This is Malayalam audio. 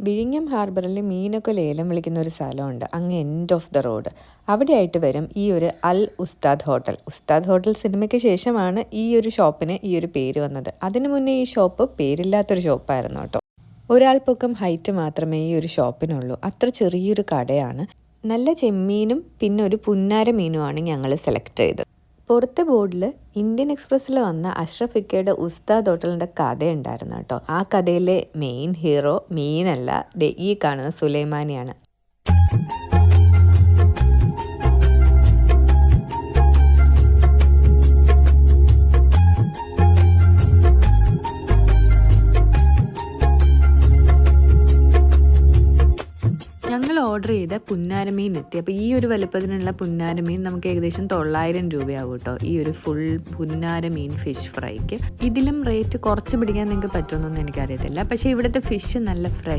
വിഴിഞ്ഞം ഹാർബറിൽ മീനൊക്കെ ലേലം വിളിക്കുന്ന ഒരു സ്ഥലമുണ്ട്, അങ്ങ് എൻഡ് ഓഫ് ദ റോഡ്. അവിടെയായിട്ട് വരും ഈ ഒരു അൽ ഉസ്താദ് ഹോട്ടൽ. ഉസ്താദ് ഹോട്ടൽ സിനിമയ്ക്ക് ശേഷമാണ് ഈ ഒരു ഷോപ്പിന് ഈ ഒരു പേര് വന്നത്. അതിനു മുന്നേ ഈ ഷോപ്പ് പേരില്ലാത്തൊരു ഷോപ്പായിരുന്നു കേട്ടോ. ഒരാൾ പൊക്കം ഹൈറ്റ് മാത്രമേ ഈ ഒരു ഷോപ്പിനുള്ളൂ. അത്ര ചെറിയൊരു കടയാണ്. നല്ല ചെമ്മീനും പിന്നെ ഒരു പുന്നാര മീനുമാണ് ഞങ്ങൾ സെലക്ട് ചെയ്തത്. പുറത്തെ ബോർഡിൽ ഇന്ത്യൻ എക്സ്പ്രസ്സിൽ വന്ന അഷ്റഫ് ഇക്കയുടെ ഉസ്താദ് ഹോട്ടലിൻ്റെ കഥയുണ്ടായിരുന്നു കേട്ടോ. ആ കഥയിലെ മെയിൻ ഹീറോ മീനല്ല, ഈ കാണുന്ന സുലൈമാനിയാണ്. ഞങ്ങൾ ഓർഡർ ചെയ്ത പുന്നാരമീൻ എത്തി. അപ്പോൾ ഈ ഒരു വലുപ്പത്തിനുള്ള പുന്നാരമീൻ നമുക്ക് ഏകദേശം 900 രൂപയാവും കേട്ടോ, ഈ ഒരു ഫുൾ പുന്നാരമീൻ ഫിഷ് ഫ്രൈക്ക്. ഇതിലും റേറ്റ് കുറച്ച് പിടിക്കാൻ നിങ്ങൾക്ക് പറ്റുമെന്നൊന്നും എനിക്കറിയത്തില്ല. പക്ഷേ ഇവിടുത്തെ ഫിഷ് നല്ല ഫ്രഷ്